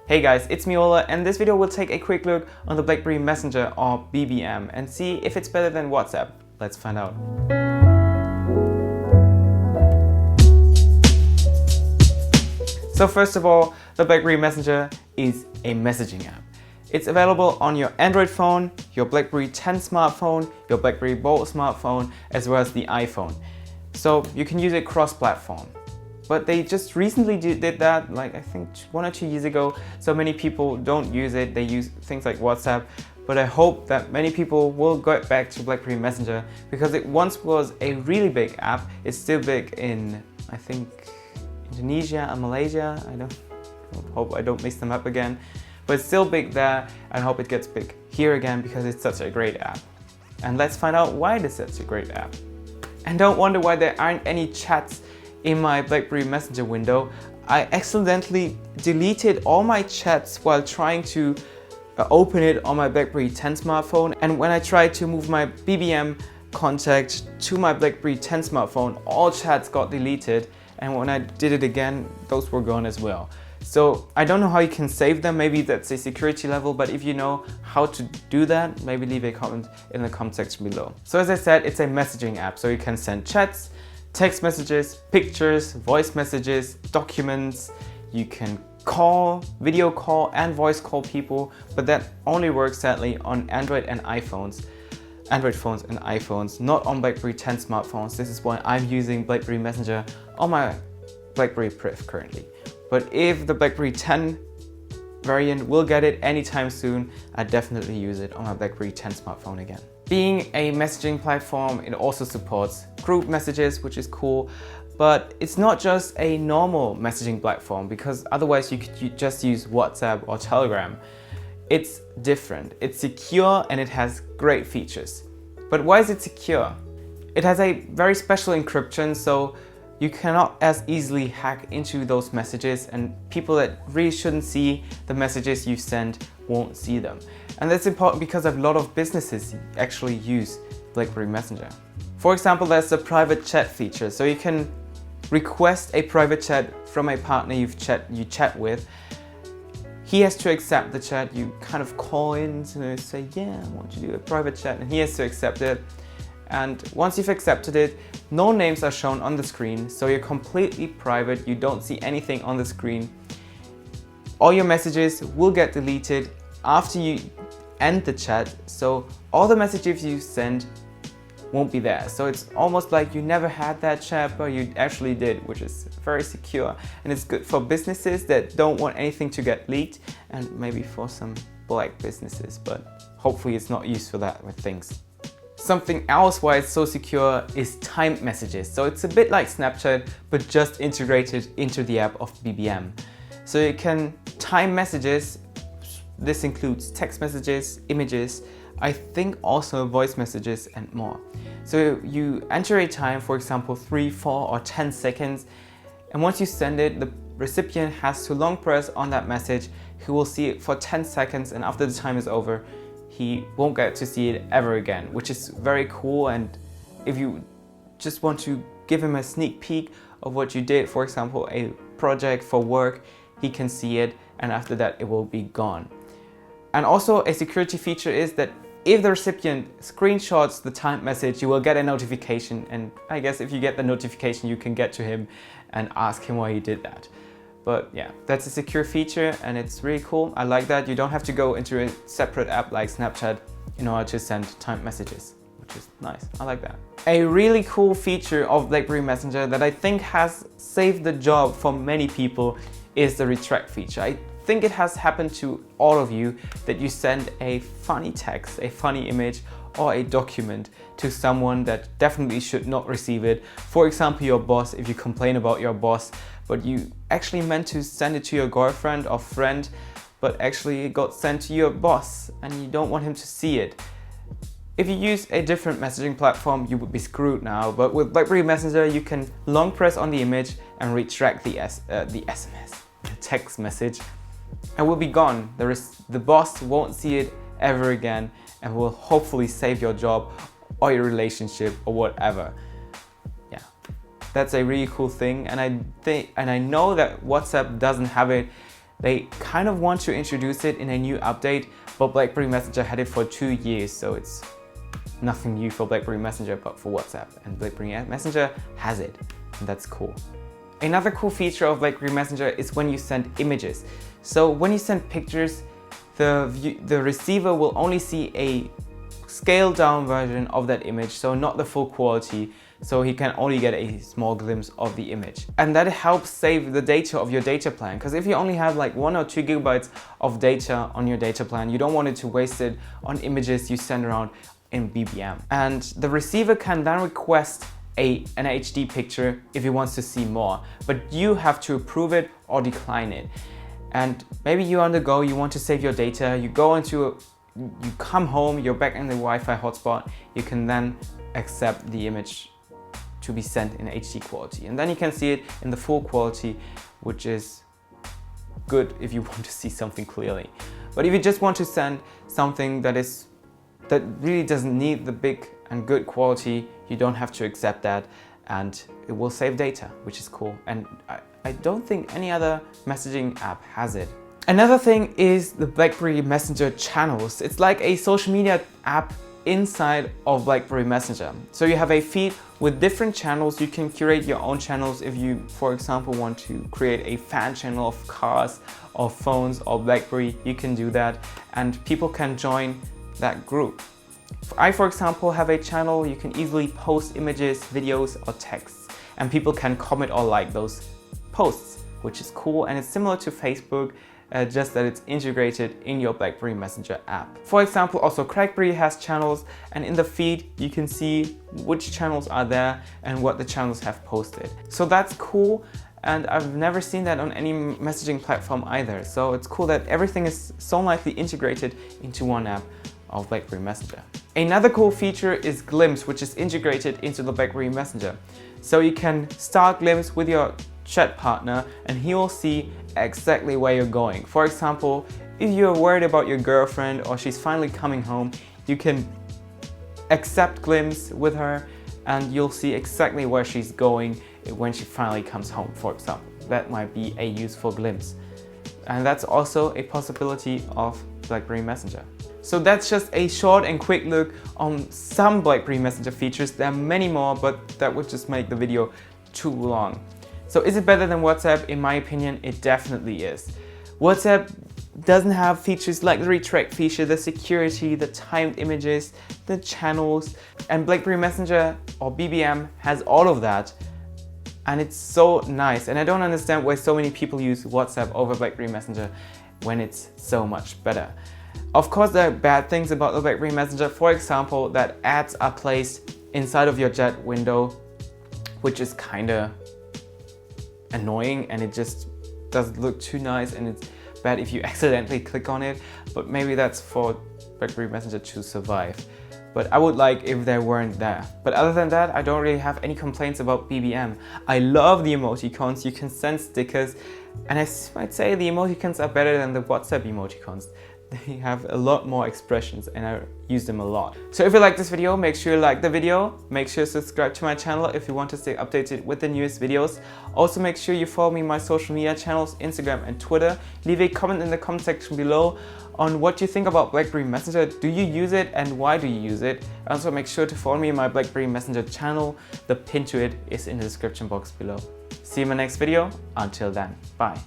Hey guys, it's me Ola, and this video will take a quick look on the BlackBerry Messenger or BBM and see if it's better than WhatsApp. Let's find out. So first of all, the BlackBerry Messenger is a messaging app. It's available on your Android phone, your BlackBerry 10 smartphone, your BlackBerry Bold smartphone, as well as the iPhone. So you can use it cross-platform. But they just recently did that, like I think 1 or 2 years ago. So many people don't use it, they use things like WhatsApp. But I hope that many people will go back to BlackBerry Messenger because it once was a really big app. It's still big in, I think, Indonesia and Malaysia. I hope I don't mix them up again. But it's still big there, and I hope it gets big here again because it's such a great app. And let's find out why it is such a great app. And don't wonder why there aren't any chats in my BlackBerry Messenger window. I accidentally deleted all my chats while trying to open it on my BlackBerry 10 smartphone, and when I tried to move my BBM contact to my BlackBerry 10 smartphone, all chats got deleted, and when I did it again, those were gone as well. So I don't know how you can save them, maybe that's a security level, but if you know how to do that, maybe leave a comment in the comment section below. So as I said, it's a messaging app, so you can send chats, text messages, pictures, voice messages, documents. You can call, video call and voice call people, but that only works sadly on Android and iPhones. Android phones and iPhones, not on BlackBerry 10 smartphones. This is why I'm using BlackBerry Messenger on my BlackBerry Priv currently. But if the BlackBerry 10 variant will get it anytime soon, I definitely use it on my BlackBerry 10 smartphone again. Being a messaging platform, it also supports group messages, which is cool, but it's not just a normal messaging platform because otherwise you could just use WhatsApp or Telegram. It's different, it's secure, and it has great features. But why is it secure? It has a very special encryption, so you cannot as easily hack into those messages, and people that really shouldn't see the messages you send won't see them. And that's important because a lot of businesses actually use BlackBerry Messenger. For example, there's a private chat feature, so you can request a private chat from a partner you chat with. He has to accept the chat. You kind of call in to say, yeah, I want to do a private chat, and he has to accept it. And once you've accepted it, no names are shown on the screen, so you're completely private, you don't see anything on the screen. All your messages will get deleted after you end the chat, so all the messages you send won't be there. So it's almost like you never had that chat, but you actually did, which is very secure. And it's good for businesses that don't want anything to get leaked, and maybe for some black businesses, but hopefully it's not used for that with things. Something else why it's so secure is timed messages. So it's a bit like Snapchat, but just integrated into the app of BBM. So you can time messages. This includes text messages, images, I think also voice messages and more. So you enter a time, for example, 3, 4 or 10 seconds. And once you send it, the recipient has to long press on that message. He will see it for 10 seconds, and after the time is over, he won't get to see it ever again, which is very cool. And if you just want to give him a sneak peek of what you did, for example, a project for work, he can see it, and after that it will be gone. And also a security feature is that if the recipient screenshots the timed message, you will get a notification, and I guess if you get the notification, you can get to him and ask him why he did that. But yeah, that's a secure feature and it's really cool. I like that. You don't have to go into a separate app like Snapchat in order to send timed messages, which is nice. I like that. A really cool feature of BlackBerry Messenger that I think has saved the job for many people is the retract feature. I think it has happened to all of you that you send a funny text, a funny image, or a document to someone that definitely should not receive it. For example, your boss, if you complain about your boss, but you actually meant to send it to your girlfriend or friend, but actually it got sent to your boss and you don't want him to see it. If you use a different messaging platform, you would be screwed now, but with BlackBerry Messenger, you can long press on the image and retract the SMS, the text message, and will be gone. The boss won't see it ever again and will hopefully save your job or your relationship or whatever. Yeah, that's a really cool thing, and I know that WhatsApp doesn't have it They kind of want to introduce it in a new update, but BlackBerry Messenger had it for 2 years, so it's nothing new for BlackBerry Messenger but for WhatsApp, and BlackBerry Messenger has it, and that's cool. Another cool feature of BlackBerry Messenger is when you send images. So when you send pictures, the receiver will only see a scaled down version of that image, so not the full quality, so he can only get a small glimpse of the image. And that helps save the data of your data plan, because if you only have like 1 or 2 gigabytes of data on your data plan, you don't want it to waste it on images you send around in BBM. And the receiver can then request an HD picture if he wants to see more, but you have to approve it or decline it. And maybe you're on the go, you want to save your data, you come home, you're back in the Wi-Fi hotspot, you can then accept the image to be sent in HD quality. And then you can see it in the full quality, which is good if you want to see something clearly. But if you just want to send something that really doesn't need the big and good quality, you don't have to accept that, and it will save data, which is cool. And I don't think any other messaging app has it. Another thing is the BlackBerry Messenger channels. It's like a social media app inside of BlackBerry Messenger. So you have a feed with different channels. You can curate your own channels if you, for example, want to create a fan channel of cars or phones or BlackBerry, you can do that, and people can join that group. I, for example, have a channel. You can easily post images, videos or texts, and people can comment or like those posts, which is cool. And it's similar to Facebook, just that it's integrated in your BlackBerry Messenger app. For example, also BlackBerry has channels, and in the feed you can see which channels are there and what the channels have posted. So that's cool, and I've never seen that on any messaging platform either. So it's cool that everything is so nicely integrated into one app of BlackBerry Messenger. Another cool feature is Glimpse, which is integrated into the BlackBerry Messenger. So you can start Glimpse with your chat partner and he will see exactly where you're going. For example, if you're worried about your girlfriend or she's finally coming home, you can accept Glimpse with her and you'll see exactly where she's going when she finally comes home, for example. That might be a useful glimpse. And that's also a possibility of BlackBerry Messenger. So that's just a short and quick look on some BlackBerry Messenger features. There are many more, but that would just make the video too long. So is it better than WhatsApp? In my opinion, it definitely is. WhatsApp doesn't have features like the retract feature, the security, the timed images, the channels, and BlackBerry Messenger or BBM has all of that. And it's so nice. And I don't understand why so many people use WhatsApp over BlackBerry Messenger when it's so much better. Of course, there are bad things about the BlackBerry Messenger. For example, that ads are placed inside of your chat window, which is kinda annoying, and it just doesn't look too nice, and it's bad if you accidentally click on it, but maybe that's for BlackBerry Messenger to survive. But I would like if they weren't there. But other than that, I don't really have any complaints about BBM. I love the emoticons. You can send stickers, and I might say the emoticons are better than the WhatsApp emoticons. They have a lot more expressions and I use them a lot. So if you like this video, make sure you like the video. Make sure you subscribe to my channel if you want to stay updated with the newest videos. Also make sure you follow me on my social media channels, Instagram and Twitter. Leave a comment in the comment section below on what you think about BlackBerry Messenger. Do you use it and why do you use it? Also make sure to follow me on my BlackBerry Messenger channel. The pin to it is in the description box below. See you in my next video. Until then, bye.